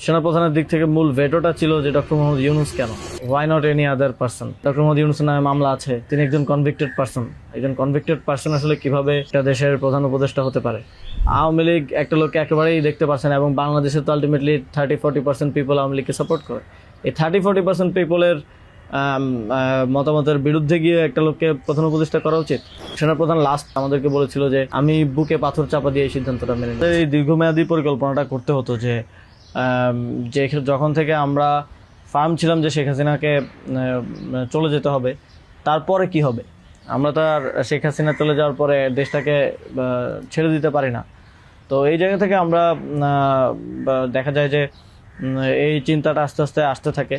সেনাপ্রধানের দিক থেকে মূল ভেটোটা ছিল যে ডক্টর মোহাম্মদ ইউনূস কেন, why not any other person. Doctor Mohammad ইউনূসের নামে মামলা আছে, তিনি একজন কনভিক্টেড পার্সন। একজন কনভিক্টেড পার্সন আসলে কিভাবে একটা দেশের প্রধান উপদেষ্টা হতে পারে? আওয়ামী লীগ একটা লোককে একেবারেই দেখতে পারছে না, এবং বাংলাদেশে তো আলটিমেটলি 30-40% পিপল আওয়ামী লীগকে সাপোর্ট করে। এই 30-40% পিপলের মতামতের বিরুদ্ধে গিয়ে একটা লোককে প্রধান উপদেষ্টা করা উচিত? সেনাপ্রধান লাস্ট আমাদেরকে বলেছিল যে আমি বুকে পাথর চাপা দিয়ে এই সিদ্ধান্তটা মেনে নিই। এই দীর্ঘমেয়াদী পরিকল্পনাটা করতে হতো যে যখন থেকে আমরা ফার্ম ছিলাম যে শেখ হাসিনাকে চলে যেতে হবে, তারপরে কি হবে? আমরা তো আর শেখ হাসিনা চলে যাওয়ার পরে দেশটাকে ছেড়ে দিতে পারি না। তো এই জায়গা থেকে আমরা দেখা যায় যে এই চিন্তাটা আস্তে আস্তে আসতে থাকে।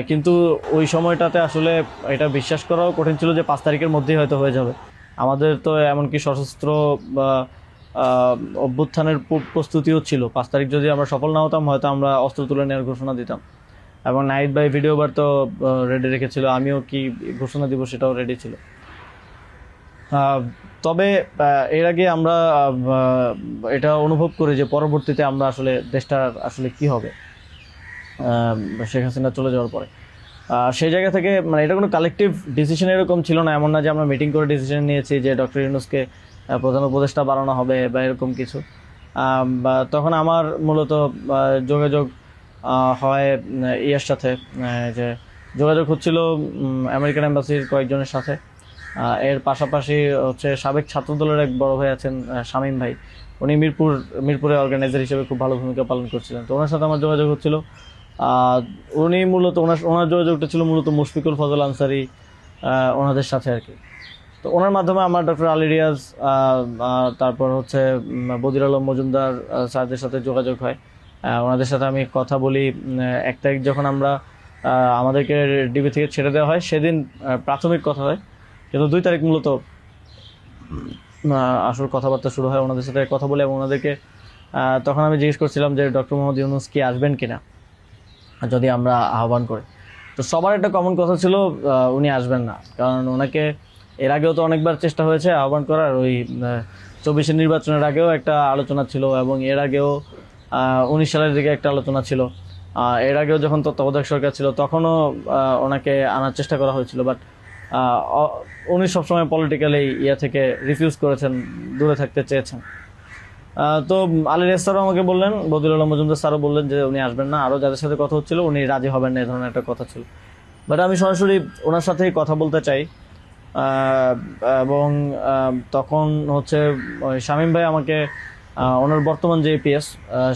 কিন্তু ওই সময়টাতে আসলে এটা বিশ্বাস করাও কঠিন ছিল যে 5 তারিখের মধ্যেই হয়তো হয়ে যাবে। আমাদের তো এমনকি সশস্ত্র অভ্যুত্থানের প্রস্তুতিও ছিল। 5 তারিখ যদি আমরা সফল না হতাম, হয়তো আমরা অস্ত্র তুলে নেওয়ার ঘোষণা দিতাম। এবং নাইট বাই ভিডিও বার তো রেডি রেখেছিল, আমিও কি ঘোষণা দিব সেটাও রেডি ছিল। তবে এর আগে আমরা এটা অনুভব করি যে পরবর্তীতে আমরা আসলে দেশটার আসলে কি হবে শেখ হাসিনা চলে যাওয়ার পরে। সেই জায়গা থেকে মানে এটা কোনো কালেকটিভ ডিসিশন এরকম ছিল না, এমন না যে আমরা মিটিং করে ডিসিশন নিয়েছি যে ডক্টর ইউনূসকে প্রধান উপদেষ্টা বানানো হবে বা এরকম কিছু। তখন আমার মূলত যোগাযোগ হয় ইয়ার সাথে, যে যোগাযোগ হচ্ছিল আমেরিকান এম্বাসির কয়েকজনের সাথে। এর পাশাপাশি হচ্ছে সাবেক ছাত্রদলের এক বড় ভাই আছেন শামীম ভাই, উনি মিরপুরে অর্গানাইজার হিসেবে খুব ভালো ভূমিকা পালন করছিলেন। তো ওনার সাথে আমার যোগাযোগ হচ্ছিল। উনি মূলত ওনার যোগাযোগটা ছিল মূলত মুশফিকুল ফজল আনসারি ওনাদের সাথে আর কি। তো ওনার মাধ্যমে আমার ডক্টর আলী রিয়াজ, তারপর হচ্ছে বদির আলম মজুমদার স্যারদের সাথে যোগাযোগ হয়। ওনাদের সাথে আমি কথা বলি। 1 তারিখ যখন আমরা আমাদেরকে ডিবি থেকে ছেড়ে দেওয়া হয়, সেদিন প্রাথমিক কথা হয়, কিন্তু 2 তারিখ মূলত আসল কথাবার্তা শুরু হয়। ওনাদের সাথে কথা বলে এবং ওনাদেরকে তখন আমি জিজ্ঞেস করছিলাম যে ডক্টর মোহাম্মদ ইউনূস কি আসবেন কিনা যদি আমরা আহ্বান করি। তো সবার একটা কমন কথা ছিল উনি আসবেন না, কারণ ওনাকে এর আগেও তো অনেকবার চেষ্টা হয়েছে আহ্বান করার। ওই 24-এর নির্বাচনের আগেও একটা আলোচনা ছিল, এবং এর আগেও 19 সালের দিকে একটা আলোচনা ছিল। এর আগেও যখন তত্ত্বাবধায়ক সরকার ছিল তখনও ওনাকে আনার চেষ্টা করা হয়েছিল, বাট উনি সবসময় পলিটিক্যালি থেকে রিফিউজ করেছেন, দূরে থাকতে চেয়েছেন। তো আলী রিয়াজ স্যারও আমাকে বললেন, বদির আলম মজুমদার স্যারও বললেন যে উনি আসবেন না। আরও যাদের সাথে কথা হচ্ছিল উনি রাজি হবেন না, এই ধরনের একটা কথা ছিল। বাট আমি সরাসরি ওনার সাথেই কথা বলতে চাই। এবং তখন হচ্ছে শামীম ভাই আমাকে ওনার বর্তমান যে এপিএস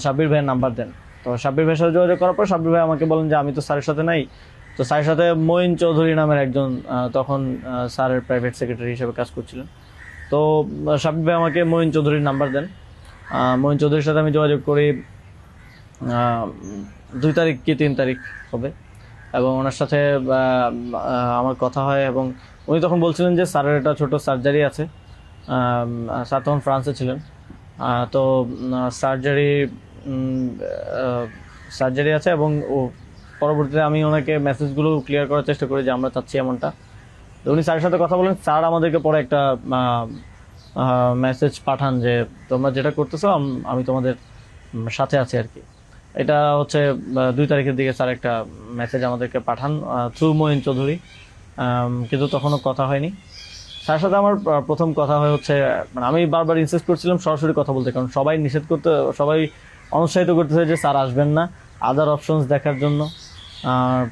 সাব্বির ভাইয়ের নাম্বার দেন। তো সাব্বির ভাইয়ের সাথে যোগাযোগ করার পর সাব্বির ভাই আমাকে বলেন যে আমি তো স্যারের সাথে নাই। তো স্যারের সাথে মঈন চৌধুরী নামের একজন তখন স্যারের প্রাইভেট সেক্রেটারি হিসেবে কাজ করছিলেন। তো সাব্বির ভাই আমাকে মঈন চৌধুরীর নাম্বার দেন। মঈন চৌধুরীর সাথে আমি যোগাযোগ করি 2 তারিখ কি 3 তারিখ হবে, এবং ওনার সাথে আমার কথা হয়। এবং উনি তখন বলছিলেন যে স্যারের একটা ছোট সার্জারি আছে। স্যার তখন ফ্রান্সে ছিলেন। তো সার্জারি আছে, এবং পরবর্তীতে আমি ওনাকে মেসেজগুলো ক্লিয়ার করার চেষ্টা করি যে আমরা চাচ্ছি এমনটা। তো উনি স্যারের সাথে কথা বলেন। স্যার আমাদেরকে পরে একটা মেসেজ পাঠান যে তোমরা যেটা করতেছো আমি তোমাদের সাথে আছি আর কি। এটা হচ্ছে 2 তারিখের দিকে স্যার একটা মেসেজ আমাদেরকে পাঠান থ্রু মঈন চৌধুরী, কিন্তু তখনও কথা হয়নি। স্যারের সাথে আমার প্রথম কথা হয় হচ্ছে, মানে আমি বারবার ইনসিস্ট করছিলাম সরাসরি কথা বলতে, কারণ সবাই অনুৎসাহিত করতেছে যে স্যার আসবেন না, আদার অপশনস দেখার জন্য,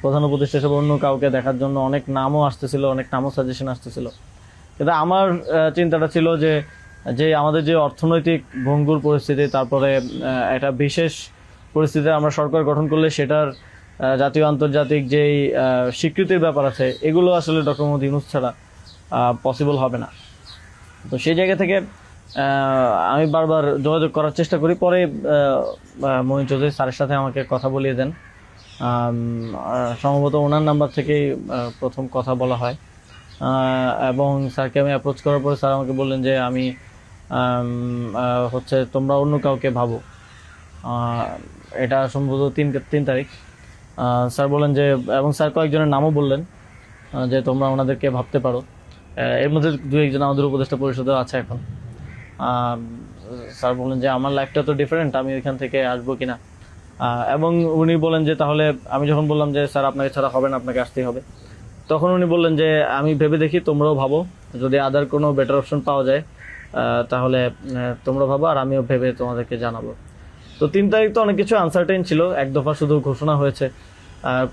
প্রধান উপদেষ্টা হিসেবে অন্য কাউকে দেখার জন্য অনেক নামও আসতেছিল, অনেক নামও সাজেশন আসতেছিল। কিন্তু আমার চিন্তাটা ছিল যে আমাদের যে অর্থনৈতিক ভঙ্গুর পরিস্থিতি, তারপরে একটা বিশেষ পরিস্থিতিতে আমরা সরকার গঠন করলে সেটার জাতীয় আন্তর্জাতিক যেই স্বীকৃতির ব্যাপার আছে, এগুলো আসলে ডক্টর মোহাম্মদ ইউনূস ছাড়া পসিবল হবে না। তো সেই জায়গা থেকে আমি বারবার যোগাযোগ করার চেষ্টা করি। পরে মঈন চৌধুরী স্যারের সাথে আমাকে কথা বলিয়ে দেন। সম্ভবত ওনার নাম্বার থেকেই প্রথম কথা বলা হয়। এবং স্যারকে আমি অ্যাপ্রোচ করার পরে স্যার আমাকে বললেন যে আমি হচ্ছে তোমরা অন্য কাউকে ভাবো। এটা সম্ভবত 3 তারিখ। স্যার বললেন যে, এবং স্যার কয়েকজনের নামও বললেন যে তোমরা ওনাদেরকে ভাবতে পারো। এর মধ্যে 2-1 জন আমাদের উপদেষ্টা পরিষদেও আছে এখন। স্যার বললেন যে আমার লাইফটা তো ডিফারেন্ট, আমি ওইখান থেকে আসবো কিনা। এবং উনি বলেন যে তাহলে আমি যখন বললাম যে স্যার আপনাকে ছাড়া হবে না, আপনাকে আসতেই হবে, তখন উনি বললেন যে আমি ভেবে দেখি, তোমরাও ভাবো, যদি আদার কোনো বেটার অপশন পাওয়া যায় তাহলে তোমরা ভাবো, আর আমিও ভেবে তোমাদেরকে জানাবো। তো 3 তারিখ তো অনেক কিছু আনসার্টেন ছিল, এক দফা শুধু ঘোষণা হয়েছে,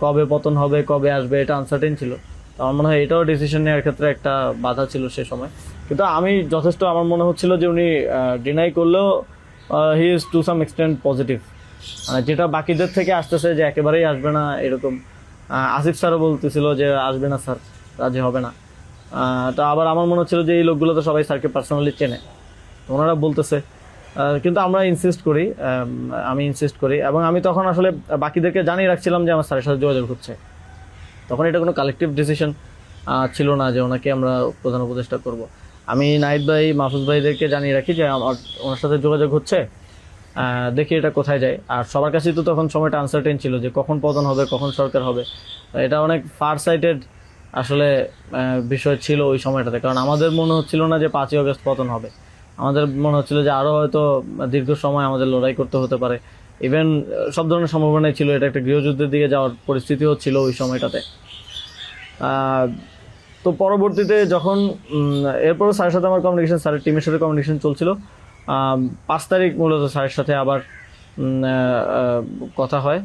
কবে পতন হবে, কবে আসবে, এটা আনসার্টেন ছিল। তো আমার মনে হয় এটাও ডিসিশন নেওয়ার ক্ষেত্রে একটা বাধা ছিল সে সময়। কিন্তু আমি যথেষ্ট, আমার মনে হচ্ছিল যে উনি ডিনাই করলেও he is to some extent positive, মানে যেটা বাকিদের থেকে আসতেছে যে একেবারেই আসবে না এরকম। আসিফ স্যারও বলতেছিল যে আসবে না স্যার, রাজি হবে না। তো আবার আমার মনে হচ্ছিল যে এই লোকগুলো তো সবাই স্যারকে পার্সোনালি চেনে, তো ওনারা বলতেছে, কিন্তু আমরা ইনসিস্ট করি, আমি ইনসিস্ট করি, এবং আমি তখন আসলে বাকিদেরকে জানিয়ে রাখছিলাম যে আমার স্যারের সাথে যোগাযোগ হচ্ছে। তখন এটা কোনো কালেকটিভ ডিসিশন ছিল না যে ওনাকে আমরা প্রধান উপদেষ্টা করব। আমি নাহিদ ভাই, মাহফুজ ভাইদেরকে জানিয়ে রাখি যে আমার ওনার সাথে যোগাযোগ হচ্ছে, দেখি এটা কোথায় যায়। আর সবার কাছেই তো তখন সময়টা আনসার্টেন ছিল যে কখন পতন হবে, কখন সরকার হবে। এটা অনেক ফার সাইটেড আসলে বিষয় ছিল ওই সময়টাতে, কারণ আমাদের মনে হচ্ছিল না যে 5ই আগস্ট পতন হবে, আমাদের মনে হচ্ছিল যে আরও হয়তো দীর্ঘ সময় আমাদের লড়াই করতে হতে পারে। ইভেন সব ধরনের সম্ভাবনাই ছিল, এটা একটা গৃহযুদ্ধের দিকে যাওয়ার পরিস্থিতিও ছিল ওই সময়টাতে। তো পরবর্তীতে যখন এরপরও স্যারের সাথে আমার কমিউনিকেশন, স্যারের টিমের সাথে কমিউনিকেশন চলছিল। 5 তারিখ মূলত স্যারের সাথে আবার কথা হয়।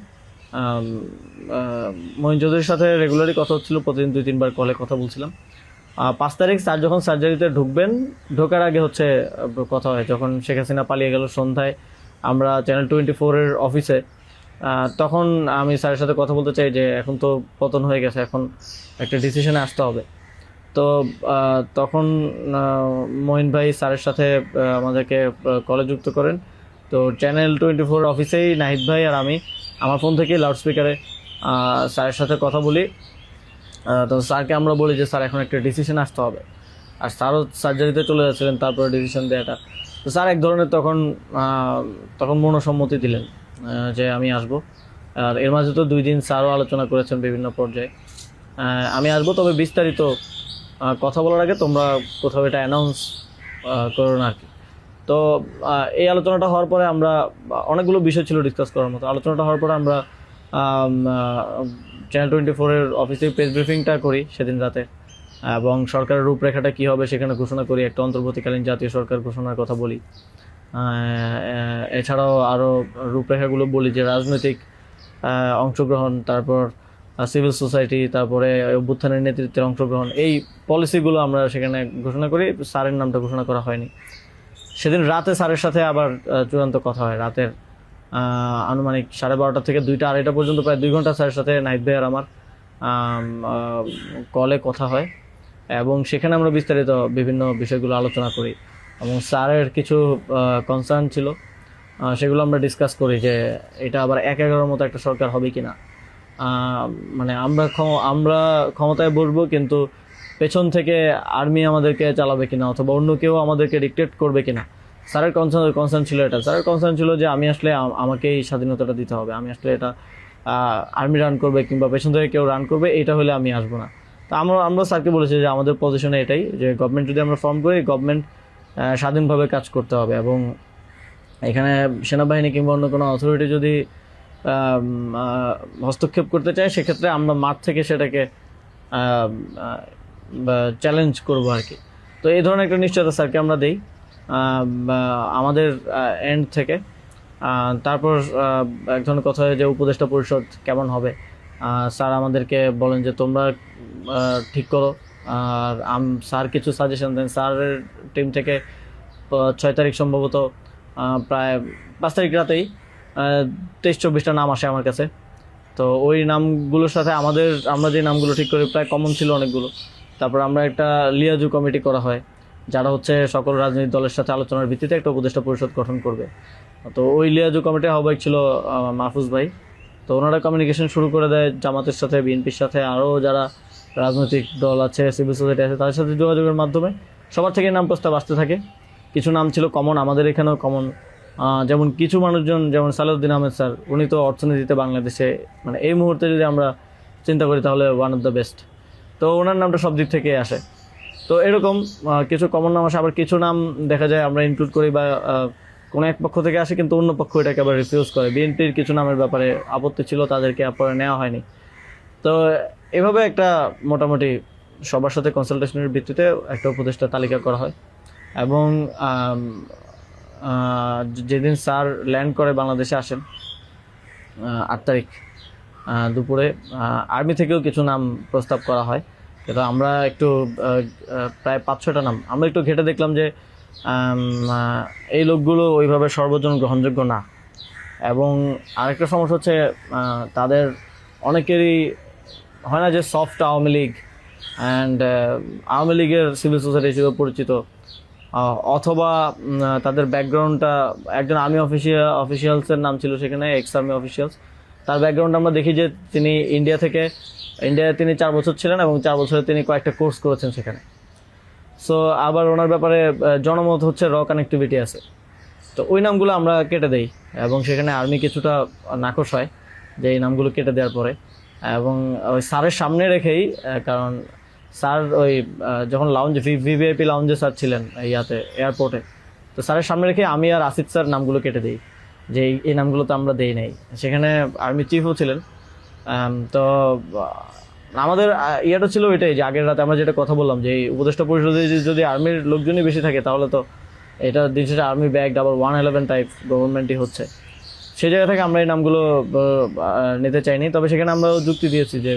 মঈন চৌধুরীর সাথে রেগুলারই কথা হচ্ছিল, প্রতিদিন 2-3 বার কলে কথা বলছিলাম। 5 তারিখ স্যার যখন সার্জারিতে ঢুকবেন, ঢোকার আগে হচ্ছে কথা হয়, যখন শেখ হাসিনা পালিয়ে গেল সন্ধ্যায় আমরা চ্যানেল 24-এর অফিসে। তখন আমি স্যারের সাথে কথা বলতে চাই যে এখন তো পতন হয়ে গেছে, এখন একটা ডিসিশনে আসতে হবে। তো তখন মঈন ভাই স্যারের সাথে আমাদেরকে কলে যুক্ত করেন। তো চ্যানেল 24 অফিসেই নাহিদ ভাই আর আমি আমার ফোন থেকে লাউডস্পিকারে স্যারের সাথে কথা বলি। তো স্যারকে আমরা বলি যে স্যার এখন একটা ডিসিশন আসতে হবে, আর স্যারও সার্জারিতে চলে যাচ্ছিলেন তারপরে ডিসিশন দেওয়াটা। তো স্যার এক ধরনের তখন মনোসম্মতি দিলেন যে আমি আসব। আর এর মাঝে তো 2 দিন স্যারও আলোচনা করেছেন বিভিন্ন পর্যায়ে, আমি আসবো, তবে বিস্তারিত কথা বলার আগে তোমরা কোথাও এটা অ্যানাউন্স করো না আর কি। তো এই আলোচনাটা হওয়ার পরে আমরা, অনেকগুলো বিষয় ছিল ডিসকাস করার মতো, আলোচনাটা হওয়ার পরে আমরা চ্যানেল 24-এর অফিসে প্রেস ব্রিফিংটা করি সেদিন রাতে, এবং সরকারের রূপরেখাটা কী হবে সেখানে ঘোষণা করি, একটা অন্তর্বর্তীকালীন জাতীয় সরকার ঘোষণার কথা বলি। এছাড়াও আরও রূপরেখাগুলো বলি যে রাজনৈতিক অংশগ্রহণ, তারপর সিভিল সোসাইটি, তারপরে অভ্যুত্থানের নেতৃত্বের অংশগ্রহণ, এই পলিসিগুলো আমরা সেখানে ঘোষণা করি। স্যারের নামটা ঘোষণা করা হয়নি। সেদিন রাতে স্যারের সাথে আবার চূড়ান্ত কথা হয়, রাতের আনুমানিক 12:30 থেকে 2টা-2:30 পর্যন্ত প্রায় 2 ঘন্টা স্যারের সাথে নাহিদ ভাই আর আমার কলে কথা হয়, এবং সেখানে আমরা বিস্তারিত বিভিন্ন বিষয়গুলো আলোচনা করি, এবং স্যারের কিছু কনসার্ন ছিল সেগুলো আমরা ডিসকাস করি যে এটা আবার 1-11 মতো একটা সরকার হবে কিনা, মানে আমরা ক্ষমতায় বসবো কিন্তু পেছন থেকে আর্মি আমাদেরকে চালাবে কিনা, অথবা অন্য কেউ আমাদেরকে ডিক্টেট করবে কিনা। স্যারের কনসার্ন ছিল এটা। স্যারের কনসার্ন ছিল যে আমি আসলে আমাকেই স্বাধীনতাটা দিতে হবে, আমি আসলে এটা আর্মি রান করবে কিংবা পেছন থেকে কেউ রান করবে, এটা হলে আমি আসবো না। তো আমরা স্যারকে বলেছি যে আমাদের পজিশনে এটাই, যে গভর্নমেন্ট যদি আমরা ফর্ম করি, গভর্নমেন্ট স্বাধীনভাবে কাজ করতে হবে, এবং এখানে সেনাবাহিনী কিংবা অন্য কোনো অথরিটি যদি হস্তক্ষেপ করতে চায়, সেক্ষেত্রে আমরা মাঠ থেকে সেটাকে চ্যালেঞ্জ করবো আর কি। তো এই ধরনের একটা নিশ্চয়তা স্যারকে আমরা দেই আমাদের এন্ড থেকে। তারপর এক ধরনের কথা হয় যে উপদেষ্টা পরিষদ কেমন হবে, স্যার আমাদেরকে বলেন যে তোমরা ঠিক করো, আর স্যার কিছু সাজেশন দেন। স্যারের টিম থেকে 6 তারিখ সম্ভবত প্রায় 5 তারিখ রাতেই 23-24টা নাম আসে আমার কাছে। তো ওই নামগুলোর সাথে আমরা যে নামগুলো ঠিক করি প্রায় কমন ছিল অনেকগুলো। তারপর আমরা একটা লিয়াজু কমিটি করা হয়, যারা হচ্ছে সকল রাজনৈতিক দলের সাথে আলোচনার ভিত্তিতে একটা উপদেষ্টা পরিষদ গঠন করবে। তো ওই লিয়াজু কমিটির আহ্বায়ক ছিল মাহফুজ ভাই। তো ওনারা কমিউনিকেশন শুরু করে দেয় জামাতের সাথে, বিএনপির সাথে, আরও যারা রাজনৈতিক দল আছে, সিভিল সোসাইটি আছে, তাদের সাথে যোগাযোগের মাধ্যমে সবার থেকে নাম প্রস্তাব আসতে থাকে। কিছু নাম ছিল কমন, আমাদের এখানেও কমন, যেমন কিছু মানুষজন, যেমন সালাউদ্দিন আহমেদ স্যার, উনি তো অর্থনীতিতে বাংলাদেশে মানে এই মুহূর্তে যদি আমরা চিন্তা করি তাহলে ওয়ান অফ দ্য বেস্ট। তো ওনার নামটা সব দিক থেকে আসে। তো এরকম কিছু কমন নাম আসে, আবার কিছু নাম দেখা যায় আমরা ইনক্লুড করি বা কোনো এক পক্ষ থেকে আসে, কিন্তু অন্য পক্ষ এটাকে আবার রিফিউজ করে। বিএনপির কিছু নামের ব্যাপারে আপত্তি ছিল, তাদেরকে পরে নেওয়া হয়নি। তো এভাবে একটা মোটামুটি সবার সাথে কনসালটেশনের ভিত্তিতে একটা উপদেষ্টা তালিকা করা হয়। এবং যেদিন স্যার ল্যান্ড করে বাংলাদেশে আসেন 8 তারিখ দুপুরে, আর্মি থেকেও কিছু নাম প্রস্তাব করা হয়। কিন্তু আমরা একটু প্রায় 5-6টা নাম আমরা একটু ঘেটে দেখলাম যে এই লোকগুলো ওইভাবে সর্বজন গ্রহণযোগ্য না। এবং আরেকটা সমস্যা হচ্ছে তাদের অনেকেরই হয় না যে সফট আওয়ামী লীগ অ্যান্ড আওয়ামী লীগের সিভিল সোসাইটি হিসেবে পরিচিত, অথবা তাদের ব্যাকগ্রাউন্ডটা একজন আর্মি অফিসিয়ালসের নাম ছিল সেখানে, এক্স আর্মি অফিসিয়ালস। তার ব্যাকগ্রাউন্ড আমরা দেখি যে তিনি ইন্ডিয়ায় তিনি 4 বছর ছিলেন এবং 4 বছরে তিনি কয়েকটা কোর্স করেছেন সেখানে। সো আবার ওনার ব্যাপারে জনমত হচ্ছে কানেক্টিভিটি আছে। তো ওই নামগুলো আমরা কেটে দেই এবং সেখানে আর্মি কিছুটা নাকশ হয় যে এই নামগুলো কেটে দেওয়ার পরে। এবং ওই স্যারের সামনে রেখেই, কারণ স্যার ওই যখন ভিভিআইপি লাউঞ্জে স্যার ছিলেন এয়ারপোর্টে, তো স্যারের সামনে রেখে আমি আর আসিফ স্যার নামগুলো কেটে দিই যে এই নামগুলো তো আমরা দেই নাই। সেখানে আর্মি চিফও ছিলেন। তো আমাদের ইয়েটা ছিল এটাই যে আগের রাতে আমরা যেটা কথা বললাম যে এই উপদেষ্টা পরিষদে যদি আর্মির লোকজনই বেশি থাকে তাহলে তো এটা দিন শেষে আর্মি ব্যাগ আবার 111 টাইপ গভর্নমেন্টই হচ্ছে। সেই জায়গা থেকে আমরা এই নামগুলো নিতে চাইনি। তবে সেখানে আমরা যুক্তি দিয়েছি যে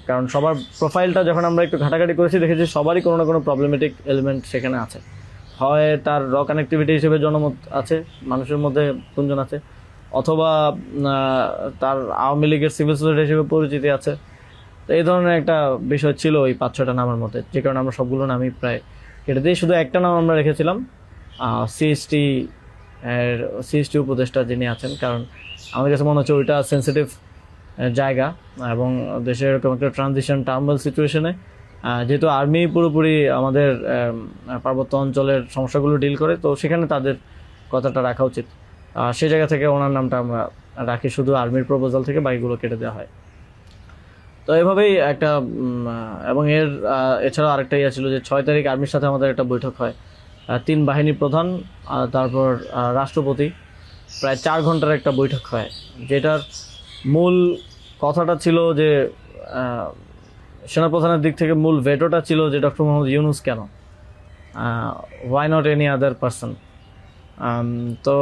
কারণ সবার প্রোফাইলটা যখন আমরা একটু ঘাটাঘাটি করেছি দেখেছি সবারই কোনো না কোনো প্রবলেমেটিক এলিমেন্ট সেখানে আছে। হয় তার কানেক্টিভিটি হিসেবে জনমত আছে, মানুষের মধ্যে গুঞ্জন আছে, অথবা তার আওয়ামী লীগের সিভিল সোসাইটি হিসেবে পরিচিতি আছে। তো এই ধরনের একটা বিষয় ছিল ওই 5-6টা নামের মধ্যে, যে কারণে আমরা সবগুলো নামই প্রায় কেটে দিই। শুধু একটা নাম আমরা রেখেছিলাম সিএসটি উপদেষ্টা যিনি আছেন, কারণ আমাদের কাছে মনে হচ্ছে ওইটা সেন্সিটিভ জায়গা এবং দেশের এরকম একটা ট্রানজিশন টার্মাল সিচুয়েশনে যেহেতু আর্মি পুরোপুরি আমাদের পার্বত্য অঞ্চলের সমস্যাগুলো ডিল করে, তো সেখানে তাদের কথাটা রাখা উচিত। সেই জায়গা থেকে ওনার নামটা আমরা রাখি, শুধু আর্মির প্রপোজাল থেকে বাকিগুলো কেটে দেওয়া হয়। তো এভাবেই একটা এবং এছাড়াও আরেকটা ইয়ে ছিল যে 6 তারিখ আর্মির সাথে আমাদের একটা বৈঠক হয়, 3 বাহিনী প্রধান তারপর রাষ্ট্রপতি, প্রায় 4 ঘন্টার একটা বৈঠক হয়। যেটার মূল কথাটা ছিল যে সেনাপ্রধানের দিক থেকে মূল ভেটোটা ছিল যে ডক্টর মোহাম্মদ ইউনূস কেন, why not any other person. তো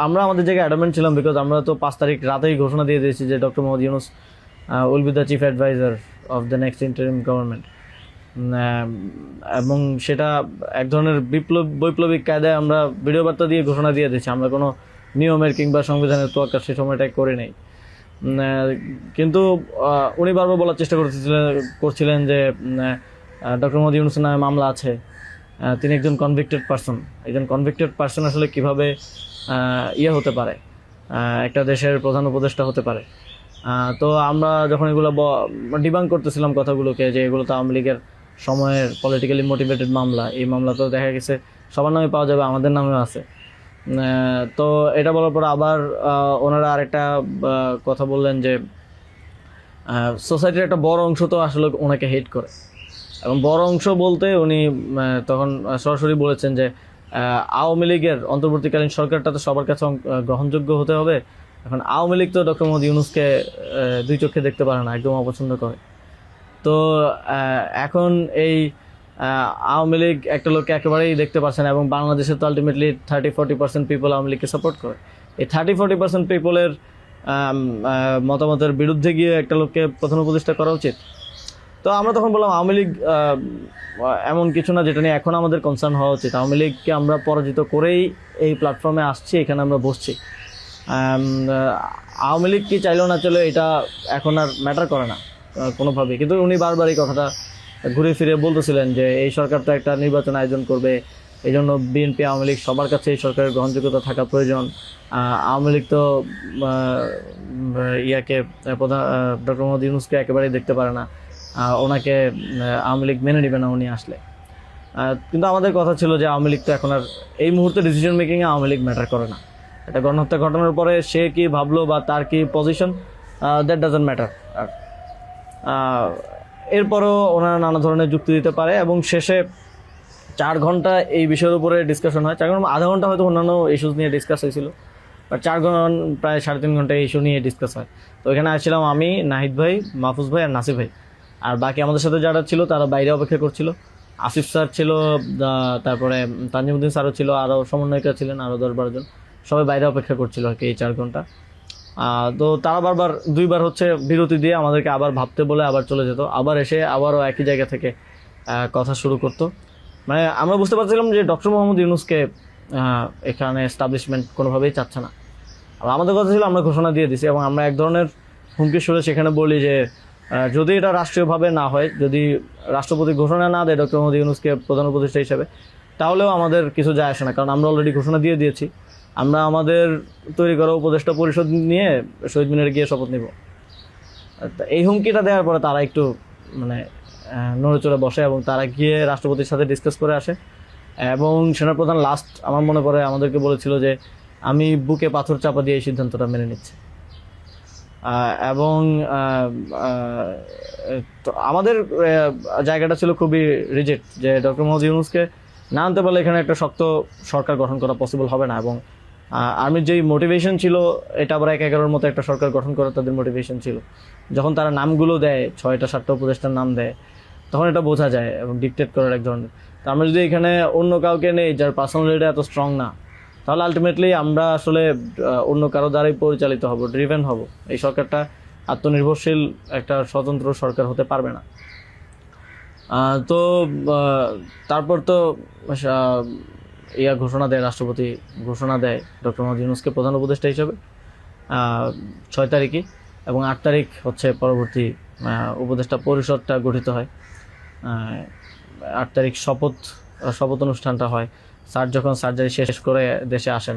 আমরা আমাদের জায়গায় অ্যাডামেন্ট ছিলাম, বিকজ আমরা তো 5 তারিখ রাতেই ঘোষণা দিয়ে দিয়েছি যে doctor Mohammad Yunus will be the chief adviser of the next interim government. এবং সেটা এক ধরনের বৈপ্লবিক কায়দায় আমরা ভিডিও বার্তা দিয়ে ঘোষণা দিয়ে দিয়েছি, আমরা কোনো নিয়মের কিংবা সংবিধানের তোয়াক্কা সে সময়টায় করে নেই। কিন্তু উনি বারবার বলার চেষ্টা করছিলেন যে ডক্টর মোহাম্মদ ইউনূসের নামে মামলা আছে, তিনি একজন কনভিক্টেড পার্সন আসলে কিভাবে হতে পারে, একটা দেশের প্রধান উপদেষ্টা হতে পারে। তো আমরা যখন এগুলো ডিবাঙ্ক করতেছিলাম কথাগুলোকে যে এগুলো তো আওয়ামী লীগের সময়ের পলিটিক্যালি মোটিভেটেড মামলা, এই মামলা তো দেখা গেছে সবার নামে পাওয়া যাবে, আমাদের নামেও আছে। তো এটা বলার পর আবার ওনারা আরেকটা কথা বললেন যে সোসাইটির একটা বড় অংশ তো আসলে ওনাকে হেট করে, এবং বড় অংশ বলতে উনি তখন সরাসরি বলেছেন যে আওয়ামী লীগের অন্তর্বর্তীকালীন সরকারটা তো সবার কাছে গ্রহণযোগ্য হতে হবে। এখন আওয়ামী লীগ তো ডক্টর মোহাম্মদ ইউনূসকে 2 চোখে দেখতে পারে না, একদম অপছন্দ করে। তো এখন এই আওয়ামী লীগ একটা লোককে একেবারেই দেখতে পারছে না, এবং বাংলাদেশে তো আলটিমেটলি 30-40% পিপল আওয়ামী লীগকে সাপোর্ট করে। এই 30-40% পিপলের মতামতের বিরুদ্ধে গিয়ে একটা লোককে প্রধান উপদেষ্টা করা উচিত। তো আমরা তখন বললাম আওয়ামী লীগ এমন কিছু না যেটা নিয়ে এখন আমাদের কনসার্ন হওয়া উচিত। আওয়ামী লীগকে আমরা পরাজিত করেই এই প্ল্যাটফর্মে আসছি, এখানে আমরা বসছি। আওয়ামী লীগ কি চাইলেও না চলে এটা এখন আর ম্যাটার করে না কোনোভাবেই। কিন্তু উনি বারবার এই কথাটা ঘুরে ফিরে বলতেছিলেন যে এই সরকার তো একটা নির্বাচন আয়োজন করবে, এই জন্য বিএনপি আওয়ামী লীগ সবার কাছে এই সরকারের গ্রহণযোগ্যতা থাকা প্রয়োজন। আওয়ামী লীগ তো প্রধান ডক্টর মোহাম্মদ ইউনূসকে একেবারেই দেখতে পারে না, ওনাকে আওয়ামী লীগ মেনে নেবে না উনি আসলে। কিন্তু আমাদের কথা ছিল যে আওয়ামী লীগ তো এখন আর এই মুহূর্তে ডিসিশন মেকিংয়ে আওয়ামী লীগ ম্যাটার করে না। একটা গণহত্যা ঘটনার পরে সে কি ভাবলো বা তার কি পজিশন, দ্যাট ডাজন্ট ম্যাটার। এরপরও ওনারা নানা ধরনের যুক্তি দিতে পারে, এবং শেষে 4 ঘন্টা এই বিষয়ের উপরে ডিসকাশন হয়। 4 ঘন্টা, আধা ঘন্টা হয়তো অন্যান্য ইস্যুস নিয়ে ডিসকাস হয়েছিল, বাট 4 ঘন্টা প্রায় 3.5 ঘন্টা ইস্যু নিয়ে ডিসকাস হয়। তো এখানে আসছিলাম আমি, নাহিদ ভাই, মাহফুজ ভাই আর নাসির ভাই। আর বাকি আমাদের সাথে যারা ছিল তারা বাইরে অপেক্ষা করছিল। আসিফ স্যার ছিল, তারপরে তানজিমুদ্দিন স্যারও ছিল, আরও সমন্বয়িকা ছিলেন আরও 10-12 জন। সবাই বাইরে অপেক্ষা করছিল আর কি এই 4 ঘন্টা। তো তারা বারবার 2বার হচ্ছে বিরতি দিয়ে আমাদেরকে আবার ভাবতে বলে আবার চলে যেত, আবার এসে আবারও একই জায়গা থেকে কথা শুরু করতো। মানে আমরা বুঝতে পারছিলাম যে ডক্টর মোহাম্মদ ইউনূসকে এখানে এস্টাবলিশমেন্ট কোনোভাবেই চাচ্ছে না। আর আমাদের কথা ছিল আমরা ঘোষণা দিয়ে দিছি, এবং আমরা এক ধরনের হুমকি সুরে সেখানে বলি যে যদি এটা রাষ্ট্রীয়ভাবে না হয়, যদি রাষ্ট্রপতি ঘোষণা না দেয় ডক্টর মোহাম্মদ ইউনূসকে প্রধান উপদেষ্টা হিসেবে, তাহলেও আমাদের কিছু যায় আসে না, কারণ আমরা অলরেডি ঘোষণা দিয়ে দিয়েছি। আমরা আমাদের তৈরি করা উপদেষ্টা পরিষদ নিয়ে শহীদ মিনারে গিয়ে শপথ নিব। এই হুমকিটা দেওয়ার পরে তারা একটু মানে নড়ে চড়ে বসে, এবং তারা গিয়ে রাষ্ট্রপতির সাথে ডিসকাস করে আসে। এবং সেনাপ্রধান লাস্ট আমার মনে পড়ে আমাদেরকে বলেছিল যে আমি বুকে পাথর চাপা দিয়ে এই সিদ্ধান্তটা মেনে নিচ্ছি। এবং তো আমাদের জায়গাটা ছিল খুবই রিজেক্ট, যে ডক্টর মোহাম্মদ ইউনূসকে না আনতে পারলে এখানে একটা শক্ত সরকার গঠন করা পসিবল হবে না। এবং আর্মির যেই মোটিভেশন ছিল, এটা আবার 1-11-র মতো একটা সরকার গঠন করার তাদের মোটিভেশন ছিল। যখন তারা নামগুলো দেয়, 6টা-7টা উপদেষ্টার নাম দেয়, তখন এটা বোঝা যায়, এবং ডিকটেট করার এক ধরনের। তো আমরা যদি এখানে অন্য কাউকে নেই যার পার্সোনালিটি এত স্ট্রং না, তাহলে আলটিমেটলি আমরা আসলে অন্য কারো দ্বারাই পরিচালিত হব, ড্রিভেন হব। এই সরকারটা আত্মনির্ভরশীল একটা স্বতন্ত্র সরকার হতে পারবে না। তো তারপর তো ঘোষণা দেয়, রাষ্ট্রপতি ঘোষণা দেয় ডক্টর মোহাম্মদ ইউনূসকে প্রধান উপদেষ্টা হিসেবে 6 তারিখে, এবং 8 তারিখ হচ্ছে পরবর্তী উপদেষ্টা পরিষদটা গঠিত হয়। 8 তারিখ শপথ অনুষ্ঠানটা হয়। স্যার যখন সার্জারি শেষ করে দেশে আসেন,